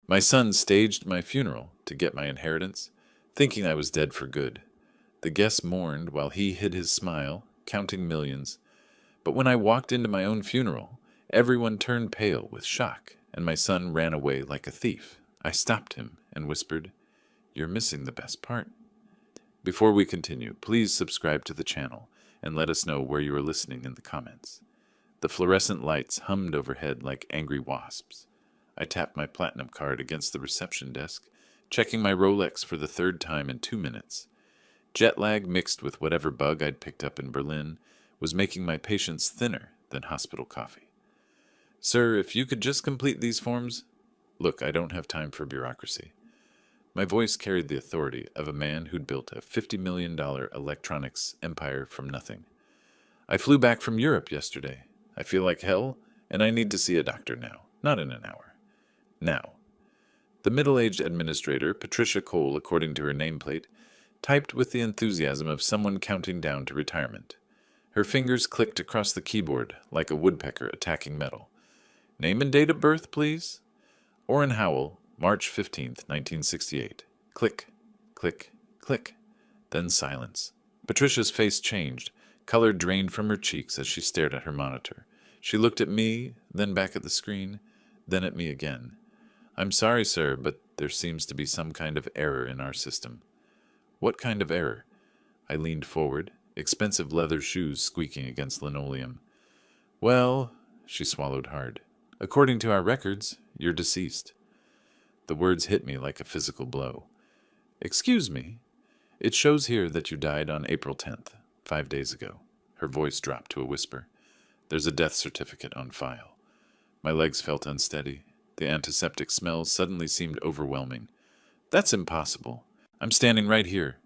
My son staged my funeral to get my inheritance, thinking I was dead for good. The guests mourned while he hid his smile, counting millions. But when I walked into my own funeral, everyone turned pale with shock, and my son ran away like a thief. I stopped him and whispered, "You're missing the best part." Before we continue, please subscribe to the channel and let us know where you are listening in the comments. The fluorescent lights hummed overhead like angry wasps. I tapped my platinum card against the reception desk, checking my Rolex for the third time in 2 minutes. Jet lag mixed with whatever bug I'd picked up in Berlin was making my patience thinner than hospital coffee. "Sir, if you could just complete these forms." "Look, I don't have time for bureaucracy." My voice carried the authority of a man who'd built a $50 million electronics empire from nothing. "I flew back from Europe yesterday. I feel like hell, and I need to see a doctor now, not in an hour. Now." The middle-aged administrator, Patricia Cole according to her nameplate, typed with the enthusiasm of someone counting down to retirement. Her fingers clicked across the keyboard like a woodpecker attacking metal. "Name and date of birth, please." "Orrin Howell, March 15th, 1968. Click, click, click. Then silence. Patricia's face changed. Color drained from her cheeks as she stared at her monitor. She looked at me, then back at the screen, then at me again. "I'm sorry, sir, but there seems to be some kind of error in our system." "What kind of error?" I leaned forward, expensive leather shoes squeaking against linoleum. "Well," she swallowed hard, "according to our records, you're deceased." The words hit me like a physical blow. "Excuse me. It shows here that you died on April 10th, 5 days ago." Her voice dropped to a whisper. "There's a death certificate on file." My legs felt unsteady. The antiseptic smell suddenly seemed overwhelming. "That's impossible. I'm standing right here."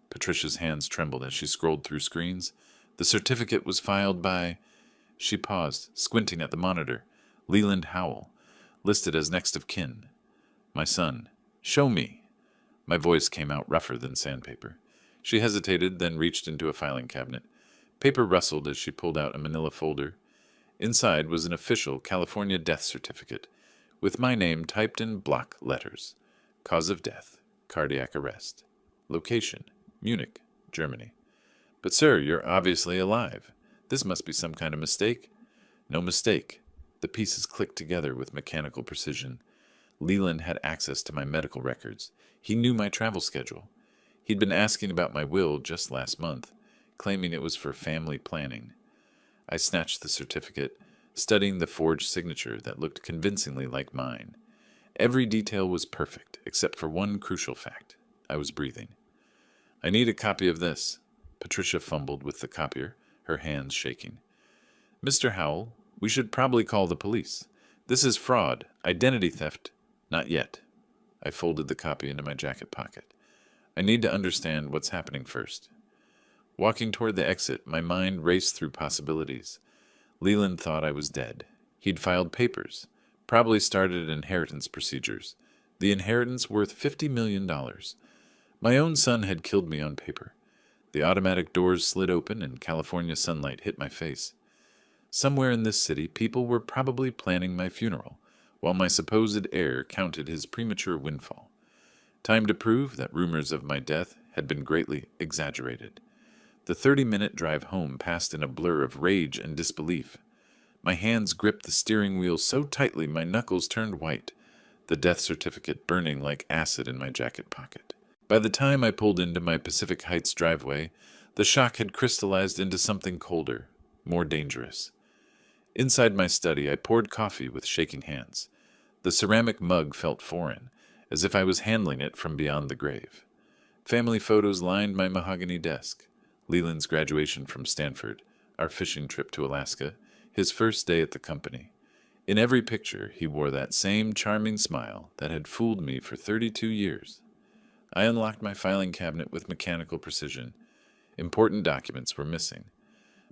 Patricia's hands trembled as she scrolled through screens. "The certificate was filed by—" She paused, squinting at the monitor. "Leland Howell, listed as next of kin. My son. Show me." My voice came out rougher than sandpaper. She hesitated, then reached into a filing cabinet. Paper rustled as she pulled out a manila folder. Inside was an official California death certificate, with my name typed in block letters. Cause of death, cardiac arrest. Location, Munich, Germany. "But sir, you're obviously alive. This must be some kind of mistake." "No mistake." The pieces clicked together with mechanical precision. Leland had access to my medical records. He knew my travel schedule. He'd been asking about my will just last month, claiming it was for family planning. I snatched the certificate, studying the forged signature that looked convincingly like mine. Every detail was perfect, except for one crucial fact. I was breathing. "I need a copy of this." Patricia fumbled with the copier, her hands shaking. "Mr. Howell, we should probably call the police. This is fraud, identity theft." "Not yet." I folded the copy into my jacket pocket. "I need to understand what's happening first." Walking toward the exit, my mind raced through possibilities. Leland thought I was dead. He'd filed papers, probably started inheritance procedures. The inheritance worth $50 million. My own son had killed me on paper. The automatic doors slid open and California sunlight hit my face. Somewhere in this city, people were probably planning my funeral, while my supposed heir counted his premature windfall. Time to prove that rumors of my death had been greatly exaggerated. The 30-minute drive home passed in a blur of rage and disbelief. My hands gripped the steering wheel so tightly my knuckles turned white, the death certificate burning like acid in my jacket pocket. By the time I pulled into my Pacific Heights driveway, the shock had crystallized into something colder, more dangerous. Inside my study, I poured coffee with shaking hands. The ceramic mug felt foreign, as if I was handling it from beyond the grave. Family photos lined my mahogany desk. Leland's graduation from Stanford, our fishing trip to Alaska, his first day at the company. In every picture, he wore that same charming smile that had fooled me for 32 years. I unlocked my filing cabinet with mechanical precision. Important documents were missing.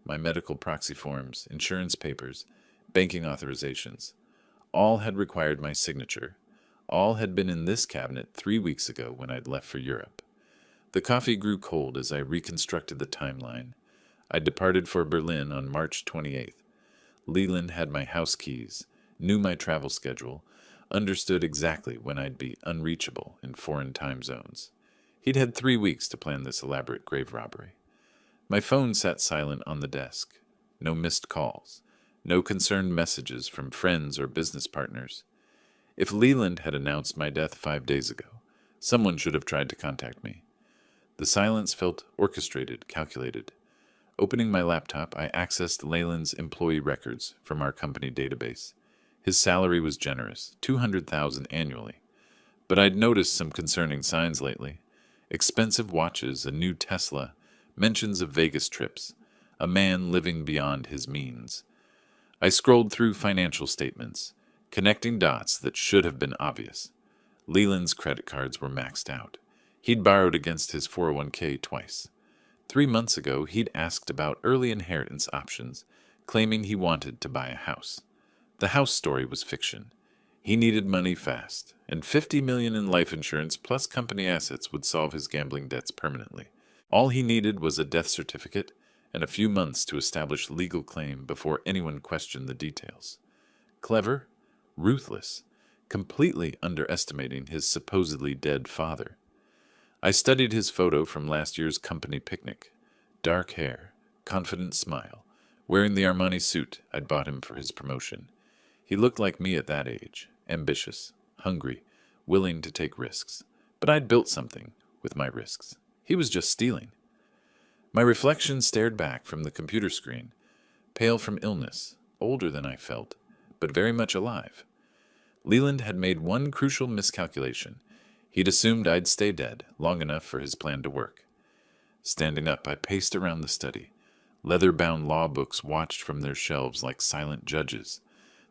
My medical proxy forms, insurance papers, banking authorizations. All had required my signature. All had been in this cabinet 3 weeks ago when I'd left for Europe. The coffee grew cold as I reconstructed the timeline. I departed for Berlin on March 28th. Leland had my house keys, knew my travel schedule, understood exactly when I'd be unreachable in foreign time zones. He'd had 3 weeks to plan this elaborate grave robbery. My phone sat silent on the desk. No missed calls. No concerned messages from friends or business partners. If Leland had announced my death 5 days ago, someone should have tried to contact me. The silence felt orchestrated, calculated. Opening my laptop, I accessed Leland's employee records from our company database. His salary was generous, $200,000 annually. But I'd noticed some concerning signs lately. Expensive watches, a new Tesla, mentions of Vegas trips, a man living beyond his means. I scrolled through financial statements, connecting dots that should have been obvious. Leland's credit cards were maxed out. He'd borrowed against his 401k twice. 3 months ago, he'd asked about early inheritance options, claiming he wanted to buy a house. The house story was fiction. He needed money fast, and $50 million in life insurance plus company assets would solve his gambling debts permanently. All he needed was a death certificate and a few months to establish legal claim before anyone questioned the details. Clever, ruthless, completely underestimating his supposedly dead father. I studied his photo from last year's company picnic. Dark hair, confident smile, wearing the Armani suit I'd bought him for his promotion. He looked like me at that age, ambitious, hungry, willing to take risks. But I'd built something with my risks. He was just stealing. My reflection stared back from the computer screen, pale from illness, older than I felt, but very much alive. Leland had made one crucial miscalculation. He'd assumed I'd stay dead long enough for his plan to work. Standing up, I paced around the study. Leather-bound law books watched from their shelves like silent judges.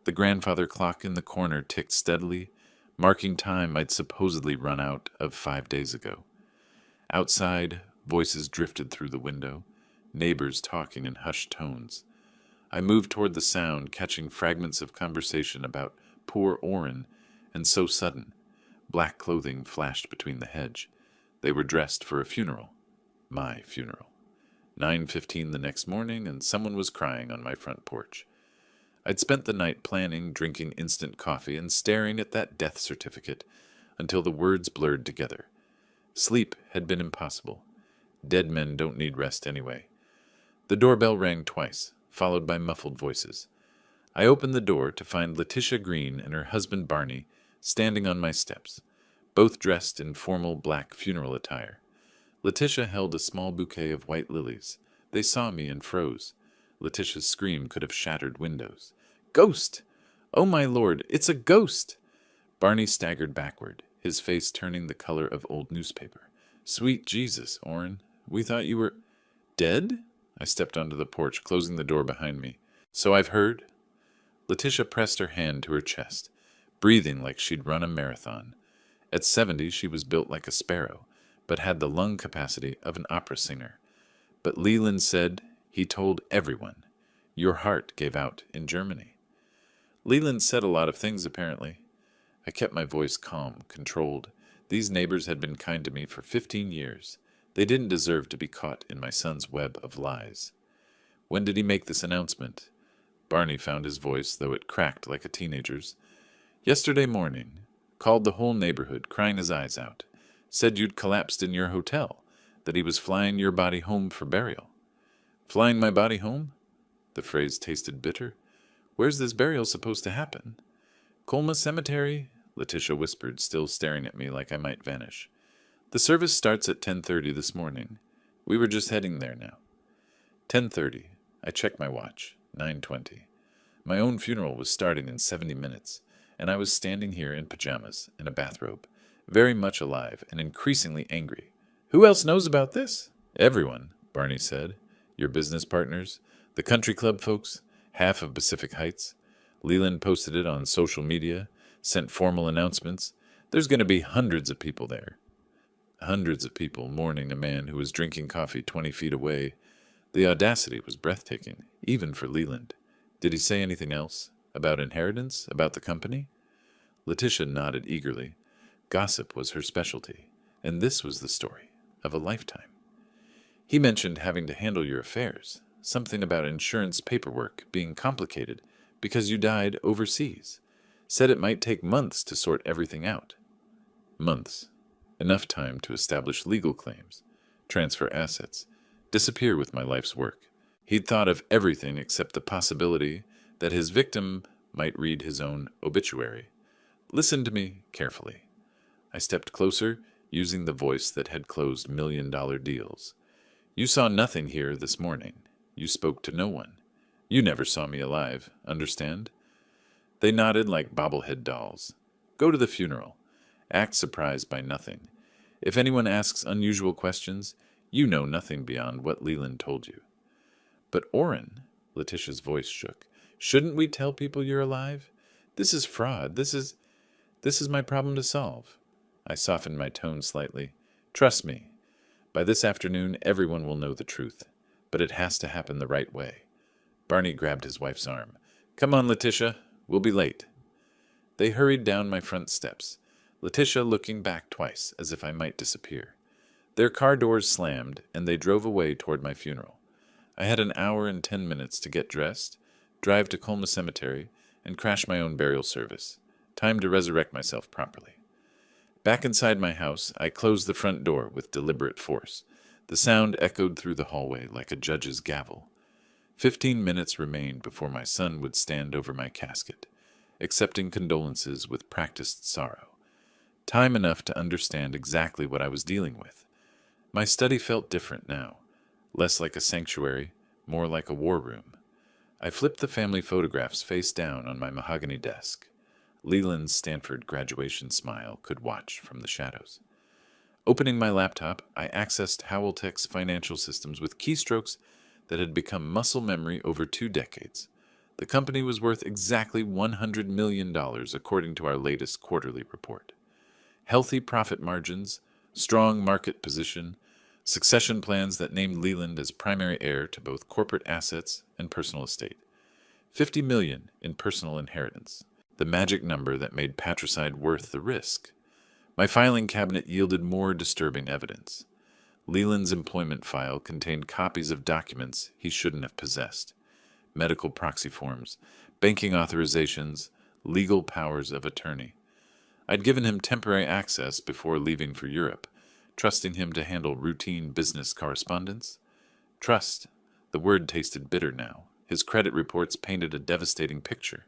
The grandfather clock in the corner ticked steadily, marking time I'd supposedly run out of 5 days ago. Outside, voices drifted through the window, neighbors talking in hushed tones. I moved toward the sound, catching fragments of conversation about poor Orrin, and so sudden. Black clothing flashed between the hedge. They were dressed for a funeral. My funeral. 9:15 the next morning, and someone was crying on my front porch. I'd spent the night planning, drinking instant coffee, and staring at that death certificate until the words blurred together. Sleep had been impossible. Dead men don't need rest anyway. The doorbell rang twice, followed by muffled voices. I opened the door to find Letitia Green and her husband Barney standing on my steps, both dressed in formal black funeral attire. Letitia held a small bouquet of white lilies. They saw me and froze. Letitia's scream could have shattered windows. "Ghost! Oh, my lord, it's a ghost!" Barney staggered backward, his face turning the color of old newspaper. "Sweet Jesus, Orrin, we thought you were dead?" I stepped onto the porch, closing the door behind me. "So I've heard." Letitia pressed her hand to her chest, breathing like she'd run a marathon. At 70, she was built like a sparrow, but had the lung capacity of an opera singer. But Leland said he told everyone, "Your heart gave out in Germany." Leland said a lot of things, apparently. I kept my voice calm, controlled. These neighbors had been kind to me for 15 years. They didn't deserve to be caught in my son's web of lies. "When did he make this announcement?" Barney found his voice, though it cracked like a teenager's. "Yesterday morning. Called the whole neighborhood, crying his eyes out. Said you'd collapsed in your hotel, that he was flying your body home for burial." "Flying my body home?" The phrase tasted bitter. "Where's this burial supposed to happen?" "Colma Cemetery," Letitia whispered, still staring at me like I might vanish. "The service starts at 10:30 this morning. We were just heading there now." 10:30. I checked my watch. 9:20. My own funeral was starting in 70 minutes, and I was standing here in pajamas and a bathrobe, very much alive and increasingly angry. "Who else knows about this?" "Everyone," Barney said. "Your business partners, the country club folks, half of Pacific Heights. Leland posted it on social media, sent formal announcements. There's going to be hundreds of people there." Hundreds of people mourning a man who was drinking coffee 20 feet away. The audacity was breathtaking, even for Leland. Did he say anything else? About inheritance? About the company? Letitia nodded eagerly. Gossip was her specialty, and this was the story of a lifetime. "He mentioned having to handle your affairs, something about insurance paperwork being complicated because you died overseas. said it might take months to sort everything out. Months. Enough time to establish legal claims, transfer assets, disappear with my life's work. He'd thought of everything except the possibility that his victim might read his own obituary. Listen to me carefully. I stepped closer, using the voice that had closed million-dollar deals. You saw nothing here this morning. You spoke to no one. You never saw me alive, understand? They nodded like bobblehead dolls. Go to the funeral. Act surprised by nothing. If anyone asks unusual questions, you know nothing beyond what Leland told you. But Oren, Letitia's voice shook. Shouldn't we tell people you're alive? This is fraud. This is my problem to solve. I softened my tone slightly. Trust me. By this afternoon, everyone will know the truth. But it has to happen the right way. Barney grabbed his wife's arm. Come on, Letitia. We'll be late. They hurried down my front steps, Letitia looking back twice as if I might disappear. Their car doors slammed, and they drove away toward my funeral. I had an hour and 10 minutes to get dressed, drive to Colma Cemetery, and crash my own burial service. Time to resurrect myself properly. Back inside my house, I closed the front door with deliberate force. The sound echoed through the hallway like a judge's gavel. 15 minutes remained before my son would stand over my casket, accepting condolences with practiced sorrow. Time enough to understand exactly what I was dealing with. My study felt different now, less like a sanctuary, more like a war room. I flipped the family photographs face down on my mahogany desk. Leland's Stanford graduation smile could watch from the shadows. Opening my laptop, I accessed Howell-Tech's financial systems with keystrokes that had become muscle memory over 2 decades. The company was worth exactly $100 million according to our latest quarterly report. Healthy profit margins, strong market position, succession plans that named Leland as primary heir to both corporate assets and personal estate. $50 million in personal inheritance, the magic number that made patricide worth the risk. My filing cabinet yielded more disturbing evidence. Leland's employment file contained copies of documents he shouldn't have possessed, medical proxy forms, banking authorizations, legal powers of attorney. I'd given him temporary access before leaving for Europe, trusting him to handle routine business correspondence. Trust. The word tasted bitter now. His credit reports painted a devastating picture.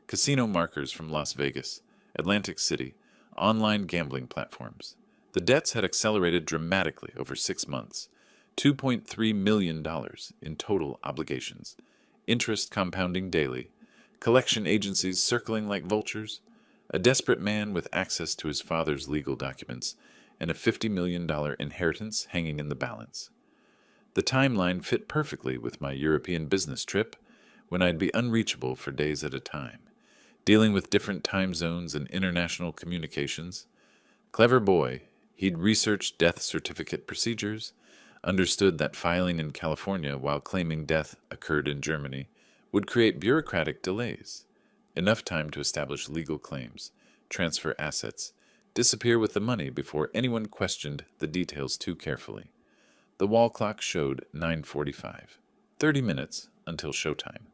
Casino markers from Las Vegas, Atlantic City, online gambling platforms. The debts had accelerated dramatically over 6 months. $2.3 million in total obligations. Interest compounding daily. Collection agencies circling like vultures. A desperate man with access to his father's legal documents, and a $50 million inheritance hanging in the balance. The timeline fit perfectly with my European business trip, when I'd be unreachable for days at a time, dealing with different time zones and international communications. Clever boy, he'd researched death certificate procedures, understood that filing in California while claiming death occurred in Germany would create bureaucratic delays. Enough time to establish legal claims, transfer assets, disappear with the money before anyone questioned the details too carefully. The wall clock showed 9:45, 30 minutes until showtime.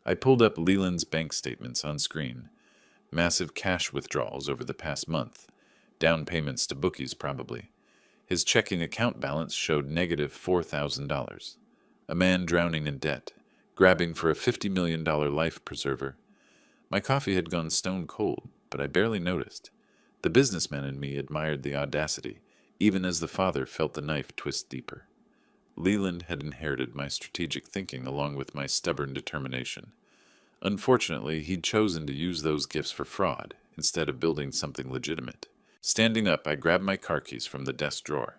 I pulled up Leland's bank statements on screen. Massive cash withdrawals over the past month. Down payments to bookies, probably. His checking account balance showed negative $4,000. A man drowning in debt, grabbing for a $50 million life preserver. My coffee had gone stone cold, but I barely noticed. The businessman in me admired the audacity, even as the father felt the knife twist deeper. Leland had inherited my strategic thinking along with my stubborn determination. Unfortunately, he'd chosen to use those gifts for fraud instead of building something legitimate. Standing up, I grabbed my car keys from the desk drawer.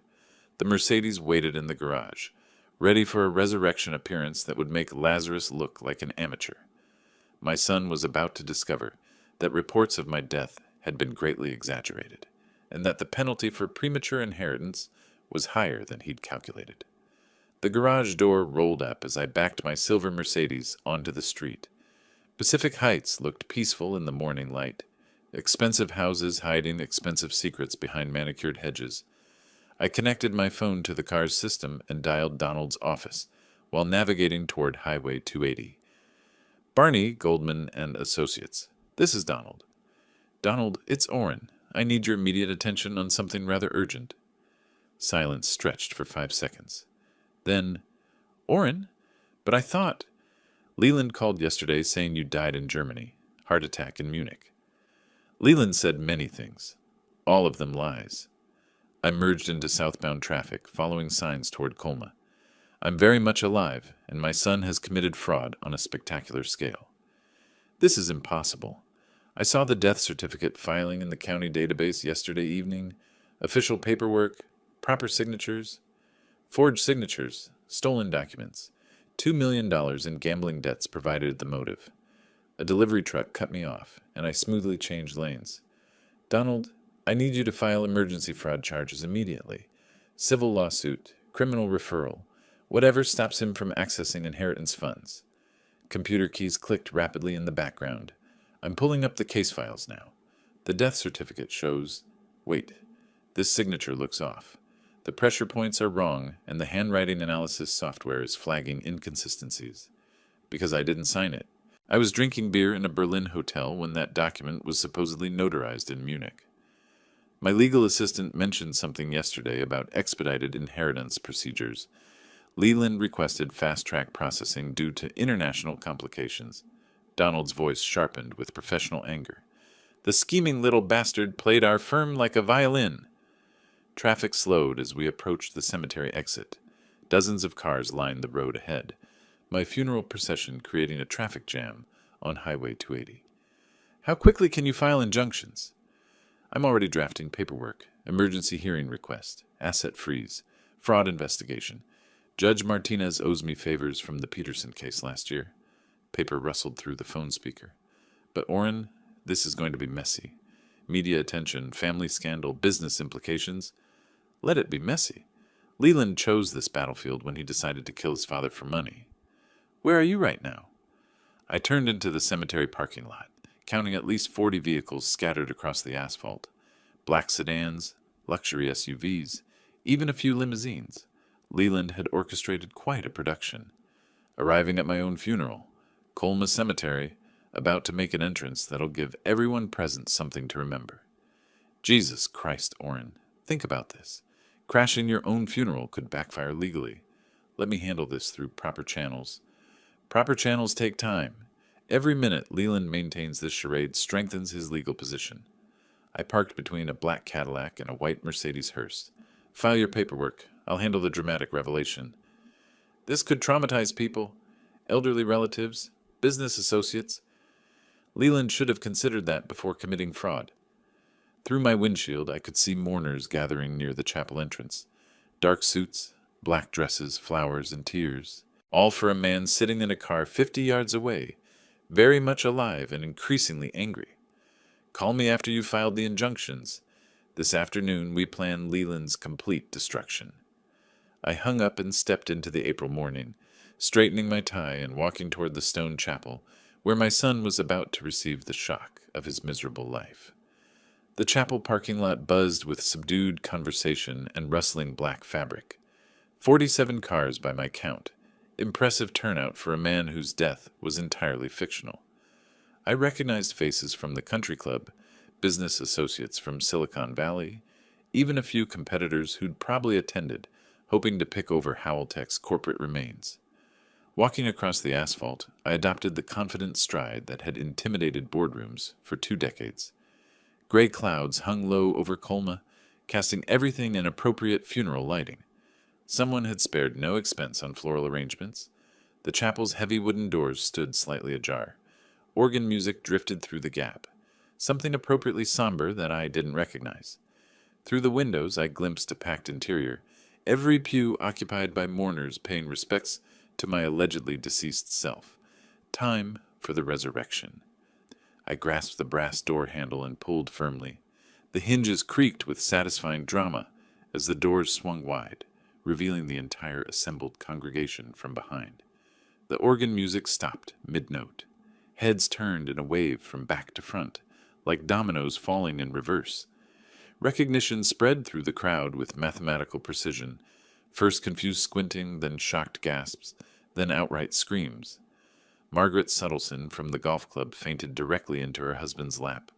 The Mercedes waited in the garage, ready for a resurrection appearance that would make Lazarus look like an amateur. My son was about to discover that reports of my death had been greatly exaggerated, and that the penalty for premature inheritance was higher than he'd calculated. The garage door rolled up as I backed my silver Mercedes onto the street. Pacific Heights looked peaceful in the morning light, expensive houses hiding expensive secrets behind manicured hedges. I connected my phone to the car's system and dialed Donald's office while navigating toward Highway 280. Barney, Goldman and Associates. This is Donald. Donald, it's Orrin. I need your immediate attention on something rather urgent. Silence stretched for 5 seconds. Then, Orrin? But I thought... Leland called yesterday saying you died in Germany. Heart attack in Munich. Leland said many things. All of them lies. I merged into southbound traffic, following signs toward Colma. I'm very much alive, and my son has committed fraud on a spectacular scale. This is impossible. I saw the death certificate filing in the county database yesterday evening. Official paperwork, proper signatures, forged signatures, stolen documents. $2 million in gambling debts provided the motive. A delivery truck cut me off, and I smoothly changed lanes. Donald, I need you to file emergency fraud charges immediately. Civil lawsuit, criminal referral, whatever stops him from accessing inheritance funds. Computer keys clicked rapidly in the background. I'm pulling up the case files now. The death certificate shows... Wait, this signature looks off. The pressure points are wrong, and the handwriting analysis software is flagging inconsistencies. Because I didn't sign it. I was drinking beer in a Berlin hotel when that document was supposedly notarized in Munich. My legal assistant mentioned something yesterday about expedited inheritance procedures. Leland requested fast-track processing due to international complications. Donald's voice sharpened with professional anger. The scheming little bastard played our firm like a violin. Traffic slowed as we approached the cemetery exit. Dozens of cars lined the road ahead, my funeral procession creating a traffic jam on Highway 280. How quickly can you file injunctions? I'm already drafting paperwork, emergency hearing request, asset freeze, fraud investigation. Judge Martinez owes me favors from the Peterson case last year. Paper rustled through the phone speaker. But Orrin, this is going to be messy. Media attention, family scandal, business implications. Let it be messy. Leland chose this battlefield when he decided to kill his father for money. Where are you right now? I turned into the cemetery parking lot, counting at least 40 vehicles scattered across the asphalt. Black sedans, luxury SUVs, even a few limousines. Leland had orchestrated quite a production. Arriving at my own funeral, Colma Cemetery, about to make an entrance that'll give everyone present something to remember. Jesus Christ, Orrin, think about this. Crashing your own funeral could backfire legally. Let me handle this through proper channels. Proper channels take time. Every minute Leland maintains this charade strengthens his legal position. I parked between a black Cadillac and a white Mercedes hearse. File your paperwork. I'll handle the dramatic revelation. This could traumatize people, elderly relatives, business associates. Leland should have considered that before committing fraud. Through my windshield, I could see mourners gathering near the chapel entrance. Dark suits, black dresses, flowers, and tears. All for a man sitting in a car 50 yards away, very much alive and increasingly angry. Call me after you've filed the injunctions. This afternoon we plan Leland's complete destruction. I hung up and stepped into the April morning, straightening my tie and walking toward the stone chapel, where my son was about to receive the shock of his miserable life. The chapel parking lot buzzed with subdued conversation and rustling black fabric. 47 cars by my count. Impressive turnout for a man whose death was entirely fictional. I recognized faces from the country club, business associates from Silicon Valley, even a few competitors who'd probably attended, hoping to pick over Howell-Tech's corporate remains. Walking across the asphalt, I adopted the confident stride that had intimidated boardrooms for 2 decades. Gray clouds hung low over Colma, casting everything in appropriate funeral lighting. Someone had spared no expense on floral arrangements. The chapel's heavy wooden doors stood slightly ajar. Organ music drifted through the gap, something appropriately somber that I didn't recognize. Through the windows I glimpsed a packed interior, every pew occupied by mourners paying respects to my allegedly deceased self. Time for the resurrection. I grasped the brass door handle and pulled firmly. The hinges creaked with satisfying drama as the doors swung wide, revealing the entire assembled congregation from behind. The organ music stopped mid-note. Heads turned in a wave from back to front, like dominoes falling in reverse. Recognition spread through the crowd with mathematical precision. First confused squinting, then shocked gasps, then outright screams. Margaret Suttleson from the golf club fainted directly into her husband's lap.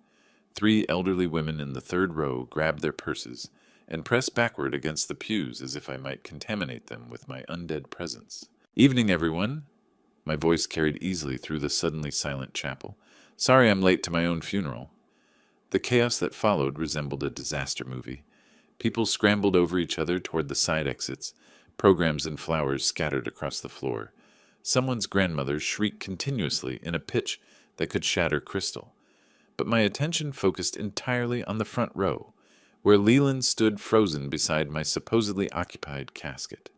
3 elderly women in the third row grabbed their purses and pressed backward against the pews as if I might contaminate them with my undead presence. "Evening, everyone." My voice carried easily through the suddenly silent chapel. "Sorry I'm late to my own funeral." The chaos that followed resembled a disaster movie. People scrambled over each other toward the side exits, programs and flowers scattered across the floor. Someone's grandmother shrieked continuously in a pitch that could shatter crystal. But my attention focused entirely on the front row, where Leland stood frozen beside my supposedly occupied casket.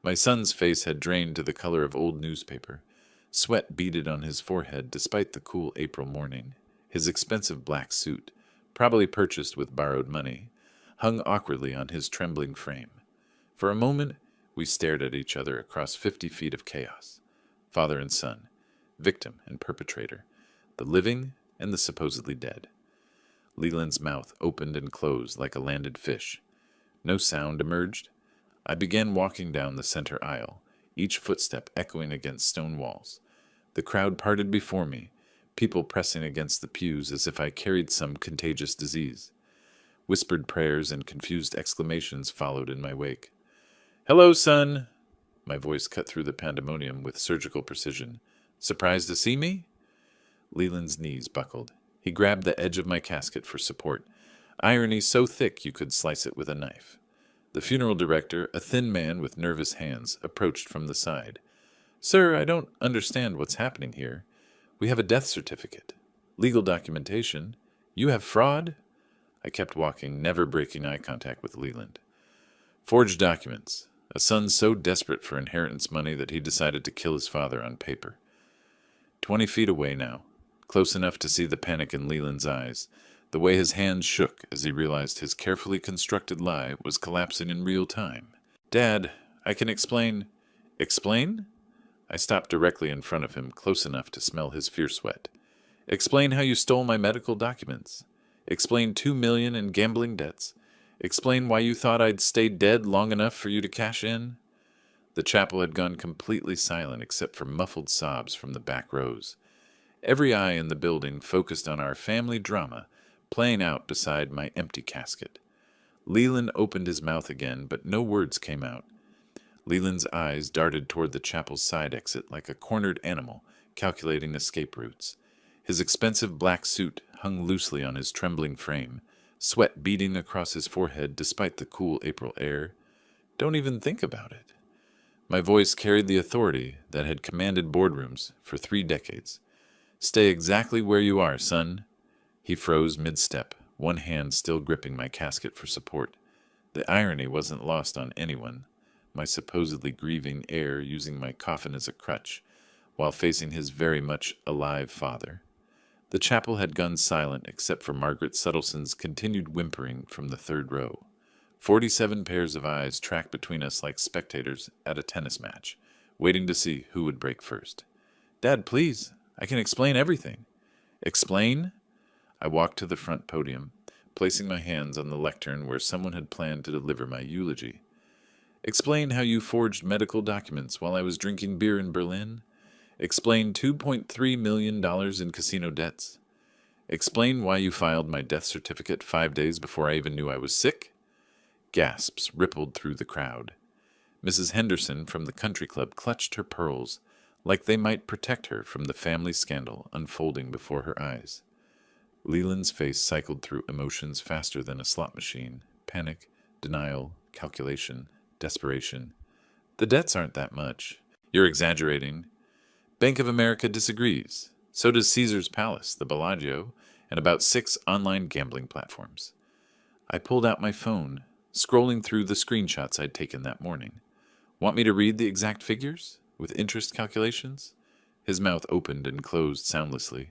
My son's face had drained to the color of old newspaper. Sweat beaded on his forehead despite the cool April morning. His expensive black suit, probably purchased with borrowed money, hung awkwardly on his trembling frame. For a moment, we stared at each other across 50 feet of chaos. Father and son, victim and perpetrator, the living and the supposedly dead. Leland's mouth opened and closed like a landed fish. No sound emerged. I began walking down the center aisle, each footstep echoing against stone walls. The crowd parted before me, people pressing against the pews as if I carried some contagious disease. Whispered prayers and confused exclamations followed in my wake. "Hello, son!" My voice cut through the pandemonium with surgical precision. "Surprised to see me?" Leland's knees buckled. He grabbed the edge of my casket for support, irony so thick you could slice it with a knife. The funeral director, a thin man with nervous hands, approached from the side. "Sir, I don't understand what's happening here. We have a death certificate, legal documentation. You have fraud?" I kept walking, never breaking eye contact with Leland. "Forged documents. A son so desperate for inheritance money that he decided to kill his father on paper." 20 feet away now, close enough to see the panic in Leland's eyes, the way his hands shook as he realized his carefully constructed lie was collapsing in real time. "Dad, I can explain." "Explain?" I stopped directly in front of him, close enough to smell his fierce sweat. "Explain how you stole my medical documents. Explain 2 million in gambling debts. Explain why you thought I'd stay dead long enough for you to cash in." The chapel had gone completely silent except for muffled sobs from the back rows. Every eye in the building focused on our family drama playing out beside my empty casket. Leland opened his mouth again, but no words came out. Leland's eyes darted toward the chapel's side exit like a cornered animal calculating escape routes. His expensive black suit hung loosely on his trembling frame, sweat beading across his forehead despite the cool April air. "Don't even think about it." My voice carried the authority that had commanded boardrooms for 3 decades. "Stay exactly where you are, son." He froze mid-step, one hand still gripping my casket for support. The irony wasn't lost on anyone. My supposedly grieving heir using my coffin as a crutch, while facing his very much alive father. The chapel had gone silent except for Margaret Suttleson's continued whimpering from the third row. 47 pairs of eyes tracked between us like spectators at a tennis match, waiting to see who would break first. "Dad, please, I can explain everything." "Explain?" I walked to the front podium, placing my hands on the lectern where someone had planned to deliver my eulogy. "Explain how you forged medical documents while I was drinking beer in Berlin. Explain $2.3 million in casino debts. Explain why you filed my death certificate 5 days before I even knew I was sick." Gasps rippled through the crowd. Mrs. Henderson from the country club clutched her pearls, like they might protect her from the family scandal unfolding before her eyes. Leland's face cycled through emotions faster than a slot machine. Panic, denial, calculation, desperation. "The debts aren't that much." "You're exaggerating." "Bank of America disagrees. So does Caesar's Palace, the Bellagio, and about 6 online gambling platforms." I pulled out my phone, scrolling through the screenshots I'd taken that morning. "Want me to read the exact figures? With interest calculations?" His mouth opened and closed soundlessly.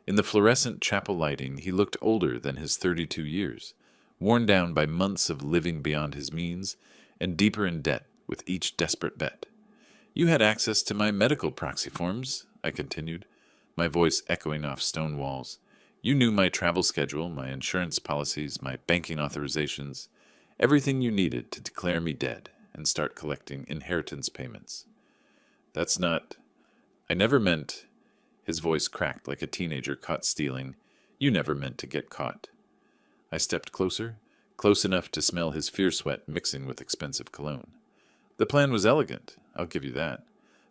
In the fluorescent chapel lighting, he looked older than his 32 years, worn down by months of living beyond his means, and deeper in debt with each desperate bet. "You had access to my medical proxy forms," I continued, my voice echoing off stone walls. "You knew my travel schedule, my insurance policies, my banking authorizations, everything you needed to declare me dead and start collecting inheritance payments." "That's not—" I never meant, his voice cracked like a teenager caught stealing. You never meant to get caught. I stepped closer, close enough to smell his fear sweat mixing with expensive cologne. The plan was elegant, I'll give you that.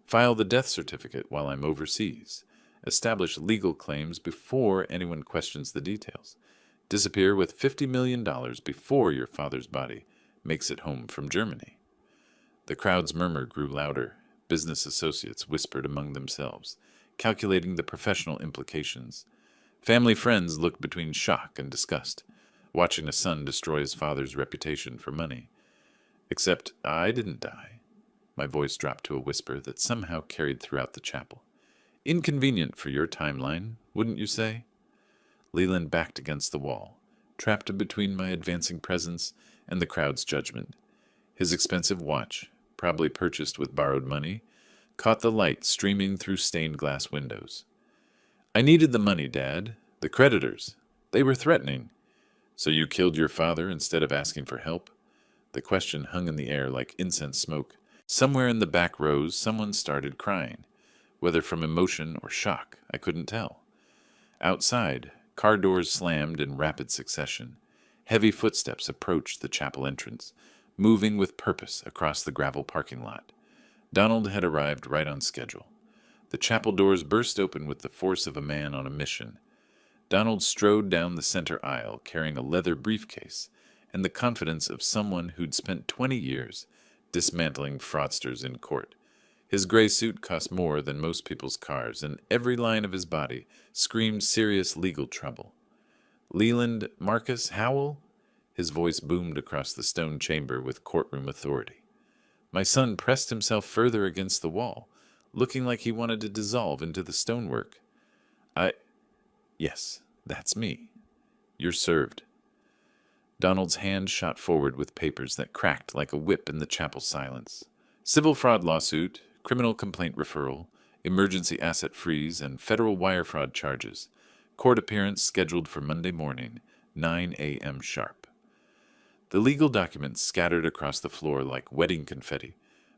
File the death certificate while I'm overseas. Establish legal claims before anyone questions the details. Disappear with $50 million before your father's body makes it home from Germany. The crowd's murmur grew louder. Business associates whispered among themselves, calculating the professional implications. Family friends looked between shock and disgust, watching a son destroy his father's reputation for money. Except I didn't die. My voice dropped to a whisper that somehow carried throughout the chapel. Inconvenient for your timeline, wouldn't you say? Leland backed against the wall, trapped between my advancing presence and the crowd's judgment. His expensive watch, probably purchased with borrowed money, caught the light streaming through stained glass windows. I needed the money, Dad. The creditors. They were threatening. So you killed your father instead of asking for help? The question hung in the air like incense smoke. Somewhere in the back rows, someone started crying. Whether from emotion or shock, I couldn't tell. Outside, car doors slammed in rapid succession. Heavy footsteps approached the chapel entrance, moving with purpose across the gravel parking lot. Donald had arrived right on schedule. The chapel doors burst open with the force of a man on a mission. Donald strode down the center aisle carrying a leather briefcase and the confidence of someone who'd spent 20 years dismantling fraudsters in court. His gray suit cost more than most people's cars, and every line of his body screamed serious legal trouble. Leland Marcus Howell? His voice boomed across the stone chamber with courtroom authority. My son pressed himself further against the wall, looking like he wanted to dissolve into the stonework. Yes, that's me. You're served. Donald's hand shot forward with papers that cracked like a whip in the chapel silence. Civil fraud lawsuit, criminal complaint referral, emergency asset freeze, and federal wire fraud charges. Court appearance scheduled for Monday morning, 9 a.m. sharp. The legal documents scattered across the floor like wedding confetti,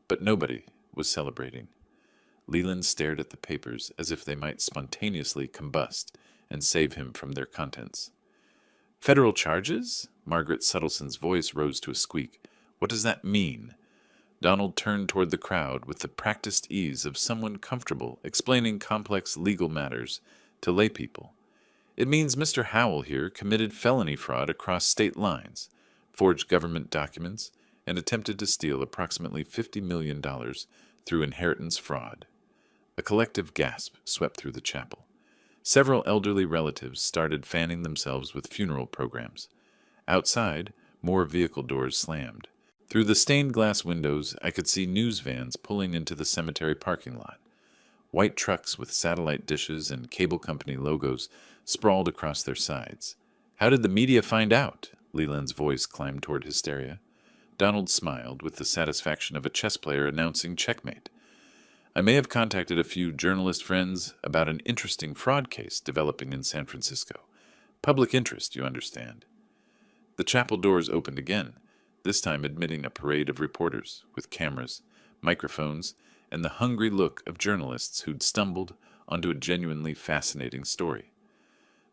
but nobody was celebrating. Leland stared at the papers as if they might spontaneously combust and save him from their contents. Federal charges? Margaret Suttleson's voice rose to a squeak. What does that mean? Donald turned toward the crowd with the practiced ease of someone comfortable explaining complex legal matters to laypeople. It means Mr. Howell here committed felony fraud across state lines, forged government documents, and attempted to steal approximately $50 million through inheritance fraud. A collective gasp swept through the chapel. Several elderly relatives started fanning themselves with funeral programs. Outside, more vehicle doors slammed. Through the stained glass windows, I could see news vans pulling into the cemetery parking lot. White trucks with satellite dishes and cable company logos sprawled across their sides. How did the media find out? Leland's voice climbed toward hysteria. Donald smiled with the satisfaction of a chess player announcing checkmate. I may have contacted a few journalist friends about an interesting fraud case developing in San Francisco. Public interest, you understand. The chapel doors opened again, this time admitting a parade of reporters with cameras, microphones, and the hungry look of journalists who'd stumbled onto a genuinely fascinating story.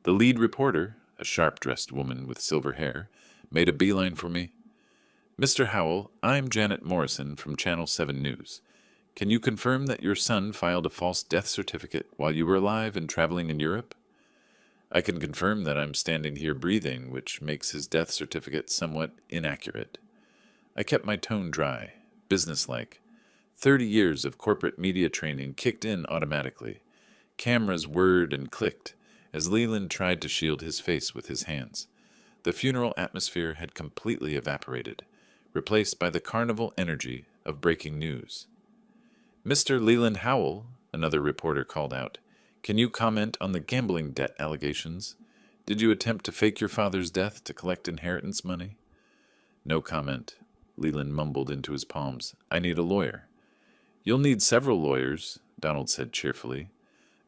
The lead reporter, a sharp-dressed woman with silver hair, made a beeline for me. Mr. Howell, I'm Janet Morrison from Channel 7 News. Can you confirm that your son filed a false death certificate while you were alive and traveling in Europe? I can confirm that I'm standing here breathing, which makes his death certificate somewhat inaccurate. I kept my tone dry, businesslike. 30 years of corporate media training kicked in automatically. Cameras whirred and clicked as Leland tried to shield his face with his hands. The funeral atmosphere had completely evaporated, replaced by the carnival energy of breaking news. Mr. Leland Howell, another reporter called out, can you comment on the gambling debt allegations? Did you attempt to fake your father's death to collect inheritance money? No comment. Leland mumbled into his palms. I need a lawyer. You'll need several lawyers, Donald said cheerfully.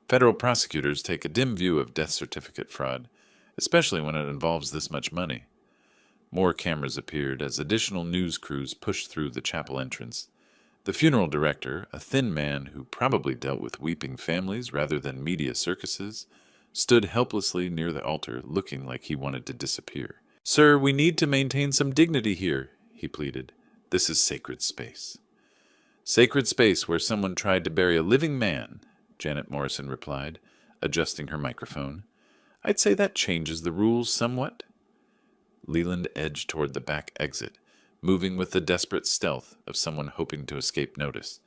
Federal prosecutors take a dim view of death certificate fraud, especially when it involves this much money. More cameras appeared as additional news crews pushed through the chapel entrance. The funeral director, a thin man who probably dealt with weeping families rather than media circuses, stood helplessly near the altar, looking like he wanted to disappear. "Sir, we need to maintain some dignity here," he pleaded. "This is sacred space." "Sacred space where someone tried to bury a living man," Janet Morrison replied, adjusting her microphone. "I'd say that changes the rules somewhat." Leland edged toward the back exit, moving with the desperate stealth of someone hoping to escape notice.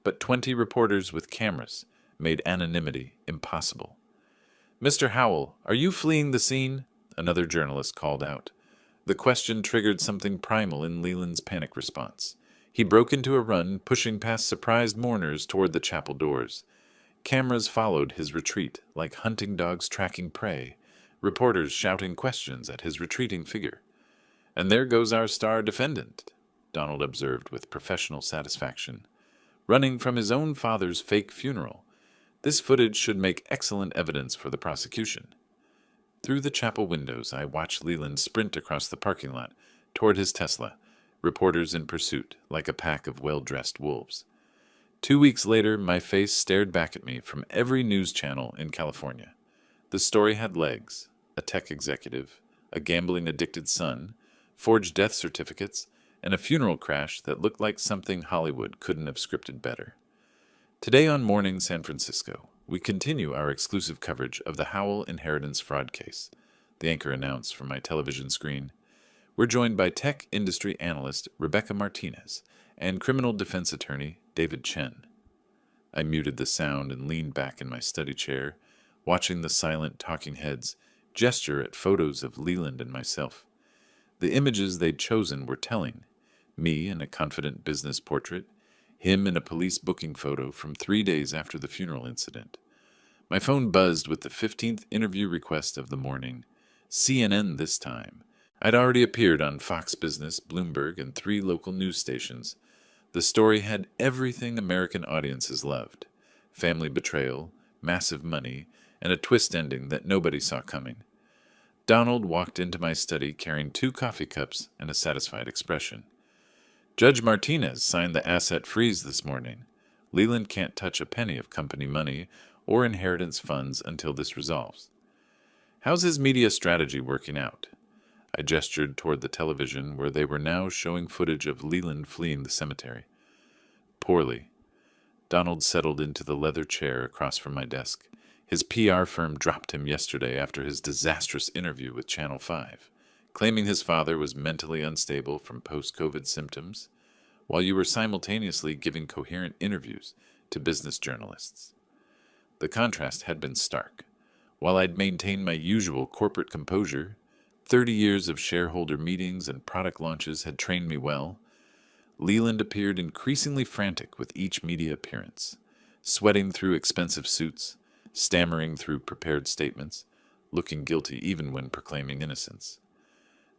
But 20 reporters with cameras made anonymity impossible. "Mr. Howell, are you fleeing the scene?" another journalist called out. The question triggered something primal in Leland's panic response. He broke into a run, pushing past surprised mourners toward the chapel doors. Cameras followed his retreat, like hunting dogs tracking prey, reporters shouting questions at his retreating figure. "And there goes our star defendant," Donald observed with professional satisfaction, "running from his own father's fake funeral. This footage should make excellent evidence for the prosecution." Through the chapel windows, I watched Leland sprint across the parking lot toward his Tesla, reporters in pursuit, like a pack of well-dressed wolves. 2 weeks later, my face stared back at me from every news channel in California. The story had legs: a tech executive, a gambling-addicted son, forged death certificates, and a funeral crash that looked like something Hollywood couldn't have scripted better. Today on Morning San Francisco, we continue our exclusive coverage of the Howell inheritance fraud case, the anchor announced from my television screen. We're joined by tech industry analyst Rebecca Martinez and criminal defense attorney David Chen. I muted the sound and leaned back in my study chair, watching the silent talking heads gesture at photos of Leland and myself. The images they'd chosen were telling: me in a confident business portrait, him in a police booking photo from 3 days after the funeral incident. My phone buzzed with the 15th interview request of the morning. CNN this time. I'd already appeared on Fox Business, Bloomberg, and 3 local news stations. The story had everything American audiences loved: family betrayal, massive money, and a twist ending that nobody saw coming. Donald walked into my study carrying 2 coffee cups and a satisfied expression. "Judge Martinez signed the asset freeze this morning. Leland can't touch a penny of company money or inheritance funds until this resolves." "How's his media strategy working out?" I gestured toward the television where they were now showing footage of Leland fleeing the cemetery. "Poorly." Donald settled into the leather chair across from my desk. His PR firm dropped him yesterday after his disastrous interview with Channel 5, claiming his father was mentally unstable from post-COVID symptoms, while you were simultaneously giving coherent interviews to business journalists. The contrast had been stark. While I'd maintained my usual corporate composure, 30 years of shareholder meetings and product launches had trained me well. Leland appeared increasingly frantic with each media appearance, sweating through expensive suits, stammering through prepared statements, looking guilty even when proclaiming innocence.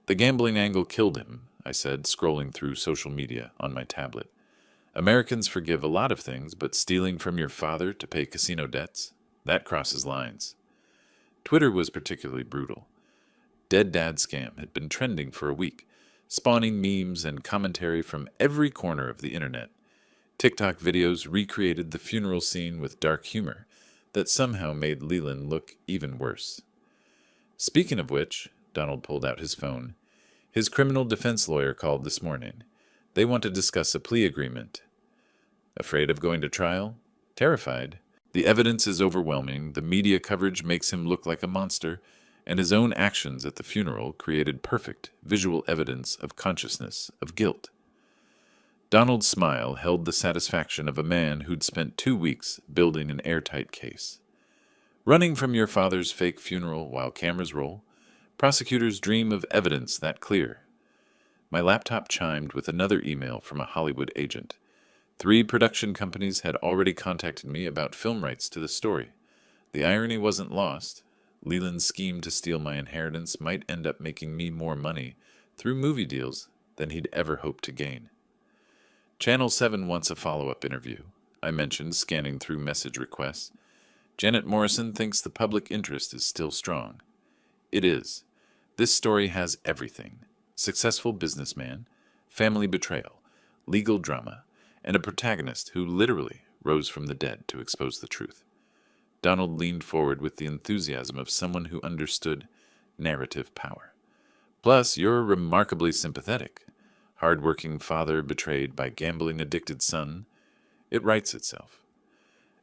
"The gambling angle killed him," I said, scrolling through social media on my tablet. "Americans forgive a lot of things, but stealing from your father to pay casino debts? That crosses lines." Twitter was particularly brutal. Dead Dad Scam had been trending for a week, spawning memes and commentary from every corner of the internet. TikTok videos recreated the funeral scene with dark humor that somehow made Leland look even worse. Speaking of which, Donald pulled out his phone. His criminal defense lawyer called this morning. They want to discuss a plea agreement. Afraid of going to trial? Terrified. The evidence is overwhelming, the media coverage makes him look like a monster, and his own actions at the funeral created perfect visual evidence of consciousness of guilt. Donald's smile held the satisfaction of a man who'd spent 2 weeks building an airtight case. Running from your father's fake funeral while cameras roll, prosecutors dream of evidence that clear. My laptop chimed with another email from a Hollywood agent. 3 production companies had already contacted me about film rights to the story. The irony wasn't lost. Leland's scheme to steal my inheritance might end up making me more money through movie deals than he'd ever hoped to gain. Channel 7 wants a follow-up interview, I mentioned, scanning through message requests. Janet Morrison thinks the public interest is still strong. It is. This story has everything: successful businessman, family betrayal, legal drama, and a protagonist who literally rose from the dead to expose the truth. Donald leaned forward with the enthusiasm of someone who understood narrative power. Plus, you're remarkably sympathetic. Hard-working father betrayed by gambling-addicted son. It writes itself.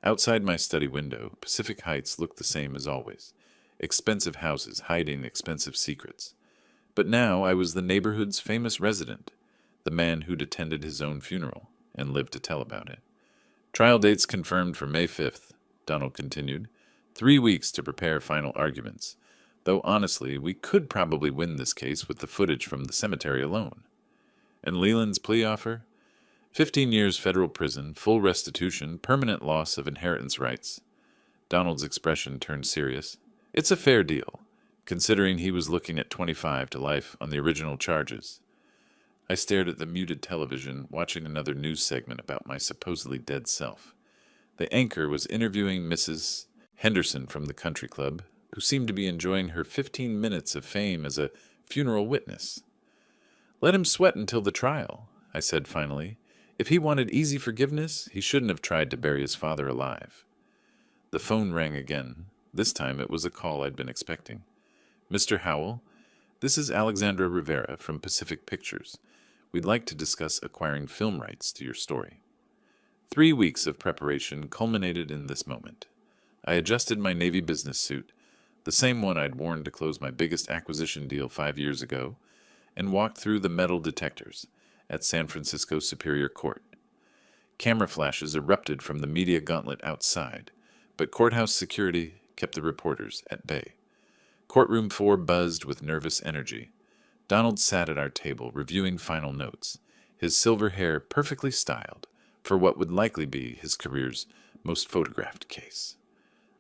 Outside my study window, Pacific Heights looked the same as always. Expensive houses hiding expensive secrets. But now I was the neighborhood's famous resident, the man who'd attended his own funeral and lived to tell about it. Trial dates confirmed for May 5th, Donald continued. 3 weeks to prepare final arguments. Though honestly, we could probably win this case with the footage from the cemetery alone. And Leland's plea offer? 15 years federal prison, full restitution, permanent loss of inheritance rights. Donald's expression turned serious. It's a fair deal, considering he was looking at 25 to life on the original charges. I stared at the muted television, watching another news segment about my supposedly dead self. The anchor was interviewing Mrs. Henderson from the country club, who seemed to be enjoying her 15 minutes of fame as a funeral witness. Let him sweat until the trial, I said finally. If he wanted easy forgiveness, he shouldn't have tried to bury his father alive. The phone rang again. This time it was a call I'd been expecting. Mr. Howell, this is Alexandra Rivera from Pacific Pictures. We'd like to discuss acquiring film rights to your story. 3 weeks of preparation culminated in this moment. I adjusted my Navy business suit, the same one I'd worn to close my biggest acquisition deal 5 years ago, and walked through the metal detectors at San Francisco Superior Court. Camera flashes erupted from the media gauntlet outside, but courthouse security kept the reporters at bay. Courtroom 4 buzzed with nervous energy. Donald sat at our table, reviewing final notes, his silver hair perfectly styled for what would likely be his career's most photographed case.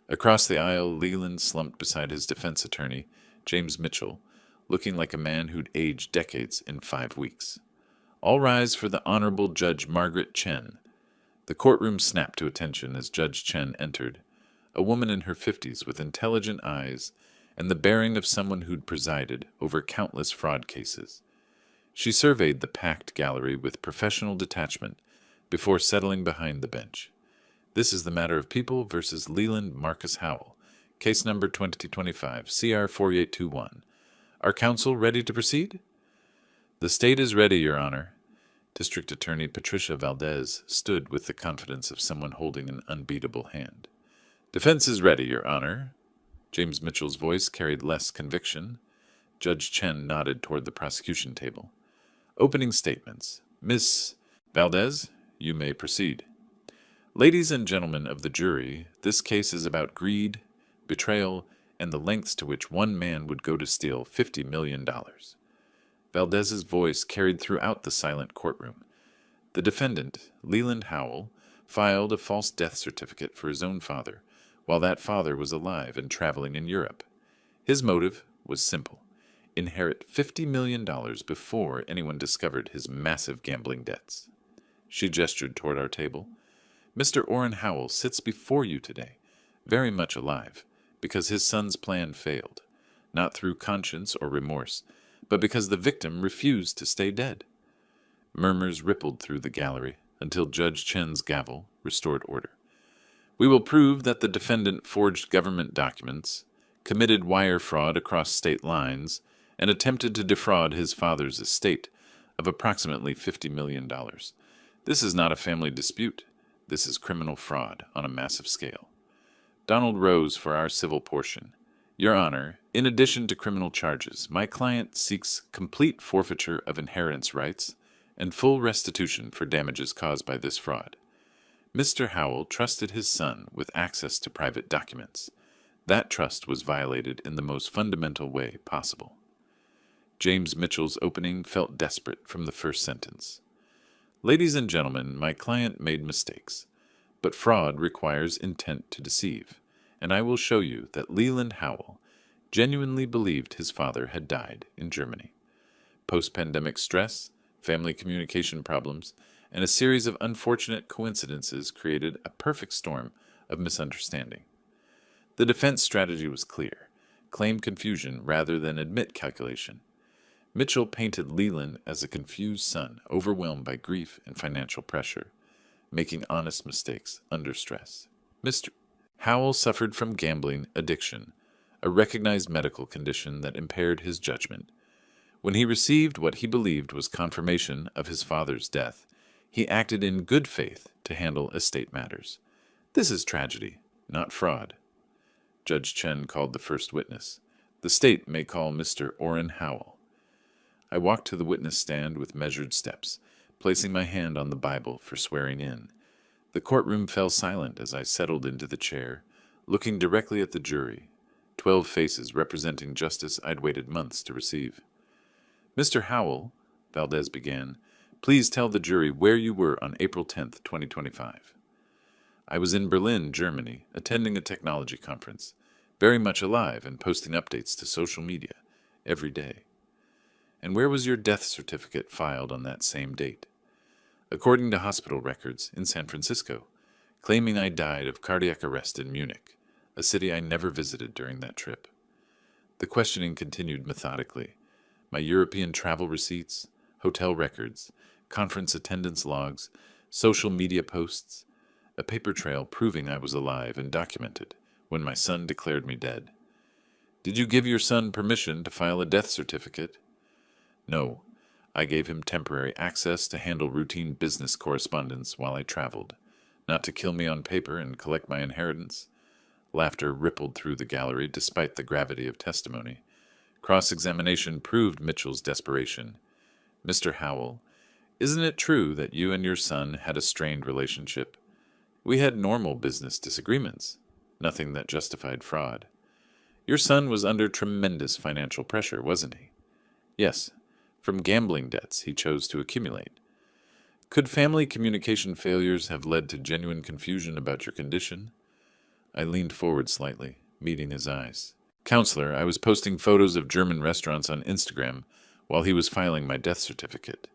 Across the aisle, Leland slumped beside his defense attorney, James Mitchell, looking like a man who'd aged decades in 5 weeks. All rise for the Honorable Judge Margaret Chen. The courtroom snapped to attention as Judge Chen entered, a woman in her 50s with intelligent eyes and the bearing of someone who'd presided over countless fraud cases. She surveyed the packed gallery with professional detachment before settling behind the bench. This is the matter of People versus Leland Marcus Howell, case number 2025, CR 4821. Are counsel ready to proceed? The state is ready, Your Honor. District Attorney Patricia Valdez stood with the confidence of someone holding an unbeatable hand. Defense is ready, Your Honor. James Mitchell's voice carried less conviction. Judge Chen nodded toward the prosecution table. Opening statements. Miss Valdez, you may proceed. Ladies and gentlemen of the jury, this case is about greed, betrayal, and the lengths to which one man would go to steal $50 million. Valdez's voice carried throughout the silent courtroom. The defendant, Leland Howell, filed a false death certificate for his own father, while that father was alive and traveling in Europe. His motive was simple: inherit $50 million before anyone discovered his massive gambling debts. She gestured toward our table. Mr. Orrin Howell sits before you today, very much alive, because his son's plan failed, not through conscience or remorse, but because the victim refused to stay dead. Murmurs rippled through the gallery until Judge Chen's gavel restored order. We will prove that the defendant forged government documents, committed wire fraud across state lines, and attempted to defraud his father's estate of approximately $50 million. This is not a family dispute. This is criminal fraud on a massive scale. Donald rose for our civil portion. Your Honor, in addition to criminal charges, my client seeks complete forfeiture of inheritance rights and full restitution for damages caused by this fraud. Mr. Howell trusted his son with access to private documents. That trust was violated in the most fundamental way possible. James Mitchell's opening felt desperate from the first sentence. Ladies and gentlemen, my client made mistakes, but fraud requires intent to deceive, and I will show you that Leland Howell genuinely believed his father had died in Germany. Post-pandemic stress, family communication problems, and a series of unfortunate coincidences created a perfect storm of misunderstanding. The defense strategy was clear: claim confusion rather than admit calculation. Mitchell painted Leland as a confused son, overwhelmed by grief and financial pressure. making honest mistakes under stress. Mr. Howell suffered from gambling addiction, a recognized medical condition that impaired his judgment. When he received what he believed was confirmation of his father's death, he acted in good faith to handle estate matters. This is tragedy, not fraud. Judge Chen called the first witness. The state may call Mr. Orrin Howell. I walked to the witness stand with measured steps, placing my hand on the Bible for swearing in. The courtroom fell silent as I settled into the chair, looking directly at the jury, 12 faces representing justice I'd waited months to receive. Mr. Howell, Valdez began, please tell the jury where you were on April 10th, 2025. I was in Berlin, Germany, attending a technology conference, very much alive and posting updates to social media every day. And where was your death certificate filed on that same date? According to hospital records, in San Francisco, claiming I died of cardiac arrest in Munich, a city I never visited during that trip. The questioning continued methodically. My European travel receipts, hotel records, conference attendance logs, social media posts, a paper trail proving I was alive and documented when my son declared me dead. Did you give your son permission to file a death certificate? No, I gave him temporary access to handle routine business correspondence while I traveled, not to kill me on paper and collect my inheritance. Laughter rippled through the gallery despite the gravity of testimony. Cross-examination proved Mitchell's desperation. Mr. Howell, isn't it true that you and your son had a strained relationship? We had normal business disagreements, nothing that justified fraud. Your son was under tremendous financial pressure, wasn't he? Yes, from gambling debts he chose to accumulate. Could family communication failures have led to genuine confusion about your condition? I leaned forward slightly, meeting his eyes. Counselor, I was posting photos of German restaurants on Instagram while he was filing my death certificate.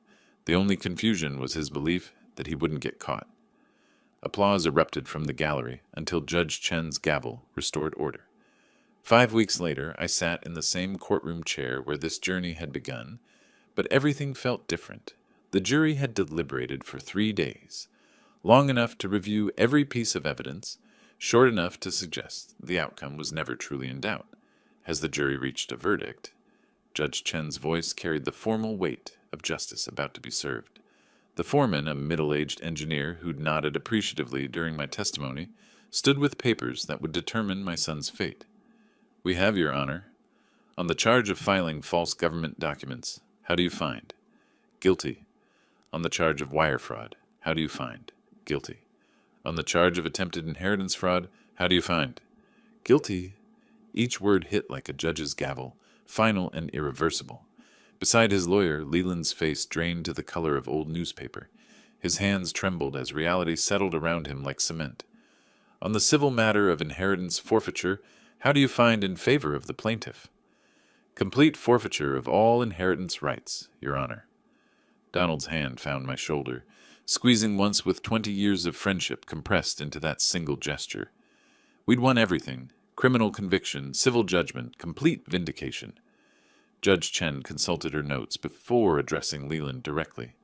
The only confusion was his belief that he wouldn't get caught. Applause erupted from the gallery until Judge Chen's gavel restored order. 5 weeks later, I sat in the same courtroom chair where this journey had begun, but everything felt different. The jury had deliberated for 3 days, long enough to review every piece of evidence, short enough to suggest the outcome was never truly in doubt. As the jury reached a verdict, Judge Chen's voice carried the formal weight of justice about to be served. The foreman, a middle-aged engineer who'd nodded appreciatively during my testimony, stood with papers that would determine my son's fate. We have, Your Honor. On the charge of filing false government documents, how do you find? Guilty. On the charge of wire fraud, how do you find? Guilty. On the charge of attempted inheritance fraud, how do you find? Guilty. Each word hit like a judge's gavel, final and irreversible. Beside his lawyer, Leland's face drained to the color of old newspaper. His hands trembled as reality settled around him like cement. On the civil matter of inheritance forfeiture, how do you find in favor of the plaintiff? Complete forfeiture of all inheritance rights, Your Honor. Donald's hand found my shoulder, squeezing once with 20 years of friendship compressed into that single gesture. We'd won everything: criminal conviction, civil judgment, complete vindication. Judge Chen consulted her notes before addressing Leland directly.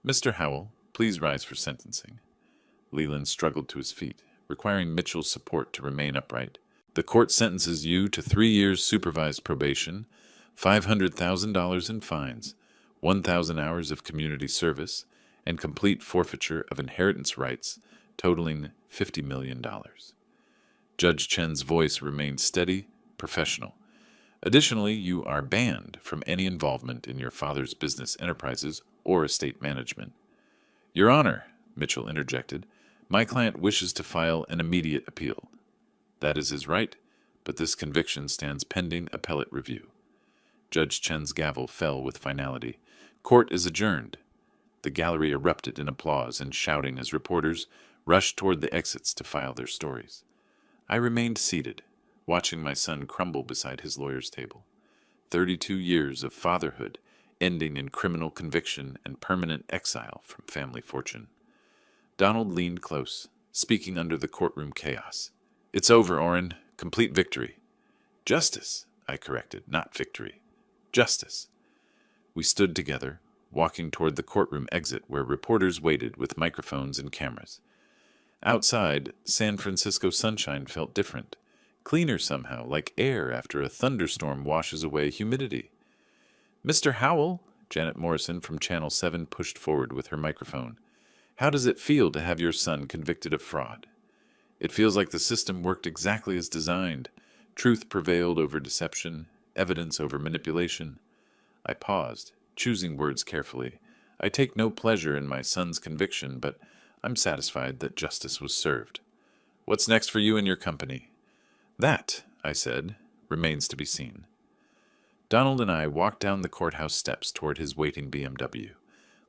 Mr. Howell, please rise for sentencing. Leland struggled to his feet, requiring Mitchell's support to remain upright. The court sentences you to 3 years supervised probation, $500,000 in fines, 1,000 hours of community service, and complete forfeiture of inheritance rights, totaling $50 million. Judge Chen's voice remained steady, professional. Additionally, you are banned from any involvement in your father's business enterprises or estate management. Your Honor, Mitchell interjected, my client wishes to file an immediate appeal. That is his right, but this conviction stands pending appellate review. Judge Chen's gavel fell with finality. Court is adjourned. The gallery erupted in applause and shouting as reporters rushed toward the exits to file their stories. I remained seated, watching my son crumble beside his lawyer's table. 32 years of fatherhood ending in criminal conviction and permanent exile from family fortune. Donald leaned close, speaking under the courtroom chaos. It's over, Orrin. Complete victory. Justice, I corrected, not victory. Justice. We stood together, walking toward the courtroom exit where reporters waited with microphones and cameras. Outside, San Francisco sunshine felt different, cleaner somehow, like air after a thunderstorm washes away humidity. "Mr. Howell," Janet Morrison from Channel 7 pushed forward with her microphone. "How does it feel to have your son convicted of fraud?" "It feels like the system worked exactly as designed. Truth prevailed over deception, evidence over manipulation." I paused, choosing words carefully. I take no pleasure in my son's conviction, but I'm satisfied that justice was served. "What's next for you and your company?" "That," I said, "remains to be seen." Donald and I walked down the courthouse steps toward his waiting BMW,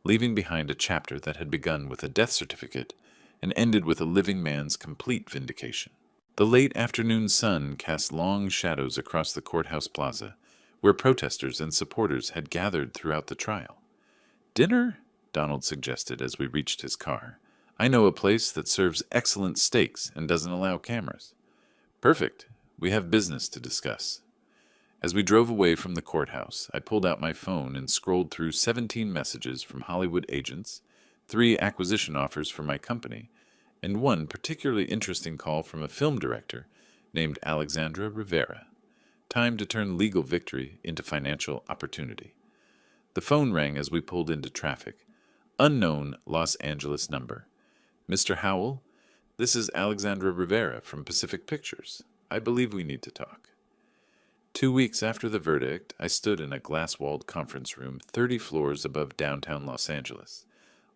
leaving behind a chapter that had begun with a death certificate and ended with a living man's complete vindication. The late afternoon sun cast long shadows across the courthouse plaza, where protesters and supporters had gathered throughout the trial. "Dinner?" Donald suggested as we reached his car. "I know a place that serves excellent steaks and doesn't allow cameras." "Perfect. We have business to discuss." As we drove away from the courthouse, I pulled out my phone and scrolled through 17 messages from Hollywood agents, 3 acquisition offers for my company, and one particularly interesting call from a film director named Alexandra Rivera. Time to turn legal victory into financial opportunity. The phone rang as we pulled into traffic. Unknown Los Angeles number. "Mr. Howell, this is Alexandra Rivera from Pacific Pictures. I believe we need to talk." 2 weeks after the verdict, I stood in a glass-walled conference room 30 floors above downtown Los Angeles,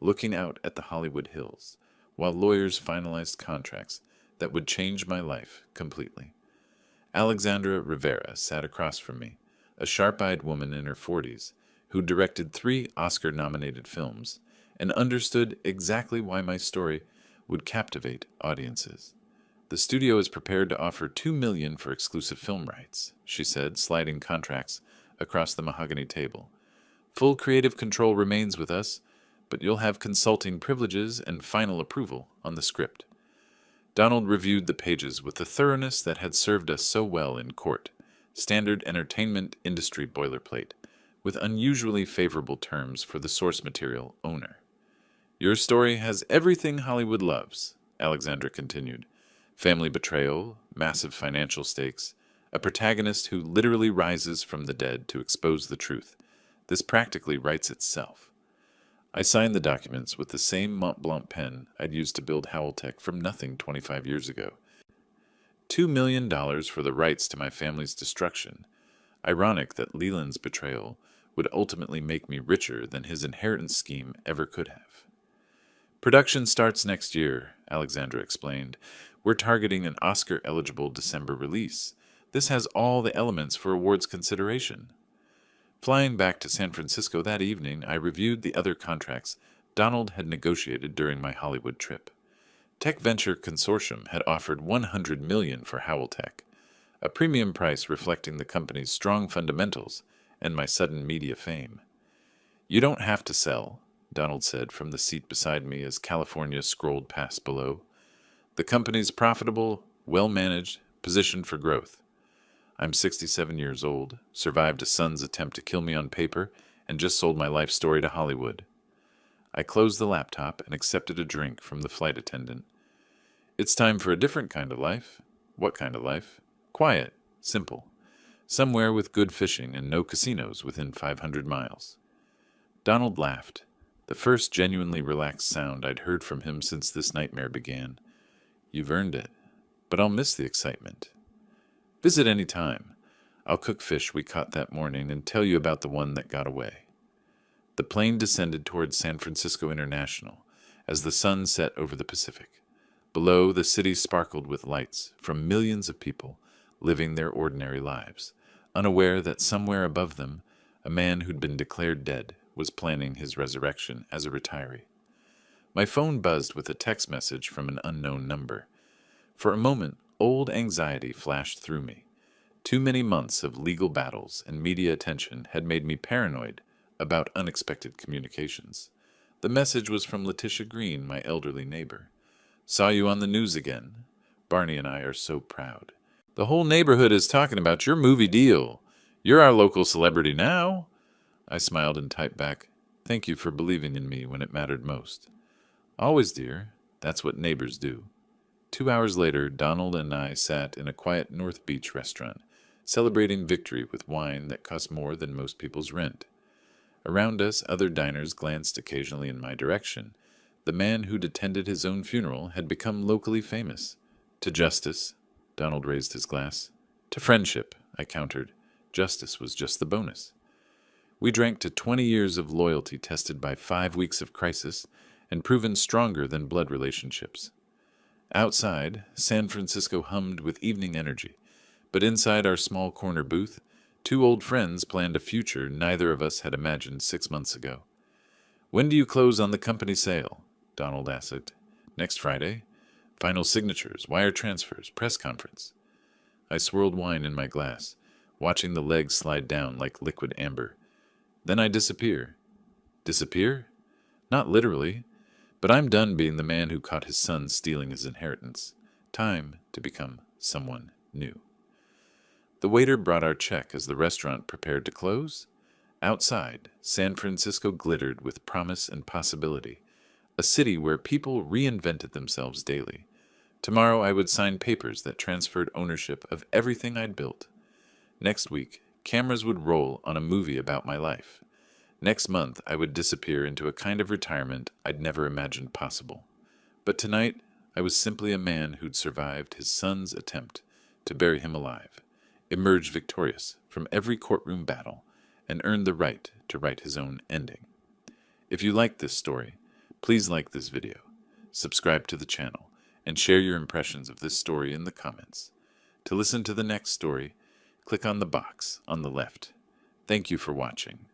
looking out at the Hollywood Hills, while lawyers finalized contracts that would change my life completely. Alexandra Rivera sat across from me, a sharp-eyed woman in her 40s, who directed 3 Oscar-nominated films and understood exactly why my story would captivate audiences. "The studio is prepared to offer $2 million for exclusive film rights," she said, sliding contracts across the mahogany table. "Full creative control remains with us, but you'll have consulting privileges and final approval on the script." Donald reviewed the pages with the thoroughness that had served us so well in court, standard entertainment industry boilerplate, with unusually favorable terms for the source material owner. "Your story has everything Hollywood loves," Alexandra continued. "Family betrayal, massive financial stakes, a protagonist who literally rises from the dead to expose the truth. This practically writes itself." I signed the documents with the same Mont Blanc pen I'd used to build Howell-Tech from nothing 25 years ago. $2 million for the rights to my family's destruction. Ironic that Leland's betrayal would ultimately make me richer than his inheritance scheme ever could have. "Production starts next year," Alexandra explained. "We're targeting an Oscar-eligible December release. This has all the elements for awards consideration." Flying back to San Francisco that evening, I reviewed the other contracts Donald had negotiated during my Hollywood trip. Tech Venture Consortium had offered $100 million for Howell-Tech, a premium price reflecting the company's strong fundamentals and my sudden media fame. "You don't have to sell," Donald said from the seat beside me as California scrolled past below. "The company's profitable, well-managed, positioned for growth. I'm 67 years old, survived a son's attempt to kill me on paper, and just sold my life story to Hollywood." I closed the laptop and accepted a drink from the flight attendant. "It's time for a different kind of life." "What kind of life?" "Quiet, simple. Somewhere with good fishing and no casinos within 500 miles. Donald laughed, the first genuinely relaxed sound I'd heard from him since this nightmare began. "You've earned it, but I'll miss the excitement." "Visit any time. I'll cook fish we caught that morning and tell you about the one that got away." The plane descended towards San Francisco International as the sun set over the Pacific. Below, the city sparkled with lights from millions of people living their ordinary lives, unaware that somewhere above them, a man who'd been declared dead was planning his resurrection as a retiree. My phone buzzed with a text message from an unknown number. For a moment, old anxiety flashed through me. Too many months of legal battles and media attention had made me paranoid about unexpected communications. The message was from Letitia Green, my elderly neighbor. "Saw you on the news again. Barney and I are so proud. The whole neighborhood is talking about your movie deal. You're our local celebrity now." I smiled and typed back, Thank you for believing in me when it mattered most. Always, dear. That's what neighbors do. 2 hours later, Donald and I sat in a quiet North Beach restaurant, celebrating victory with wine that cost more than most people's rent. Around us, other diners glanced occasionally in my direction. The man who'd attended his own funeral had become locally famous. To justice, Donald raised his glass. To friendship, I countered. Justice was just the bonus. We drank to 20 years of loyalty tested by 5 weeks of crisis and proven stronger than blood relationships. Outside, San Francisco hummed with evening energy, but inside our small corner booth, 2 old friends planned a future neither of us had imagined 6 months ago. When do you close on the company sale? Donald asked. Next Friday. Final signatures, wire transfers, press conference. I swirled wine in my glass, watching the legs slide down like liquid amber. Then I disappear. Disappear? Not literally, but I'm done being the man who caught his son stealing his inheritance. Time to become someone new. The waiter brought our check as the restaurant prepared to close. Outside, San Francisco glittered with promise and possibility, a city where people reinvented themselves daily. Tomorrow I would sign papers that transferred ownership of everything I'd built. Next week, cameras would roll on a movie about my life. Next month, I would disappear into a kind of retirement I'd never imagined possible. But tonight, I was simply a man who'd survived his son's attempt to bury him alive, emerged victorious from every courtroom battle, and earned the right to write his own ending. If you like this story, please like this video, subscribe to the channel, and share your impressions of this story in the comments. To listen to the next story, click on the box on the left. Thank you for watching.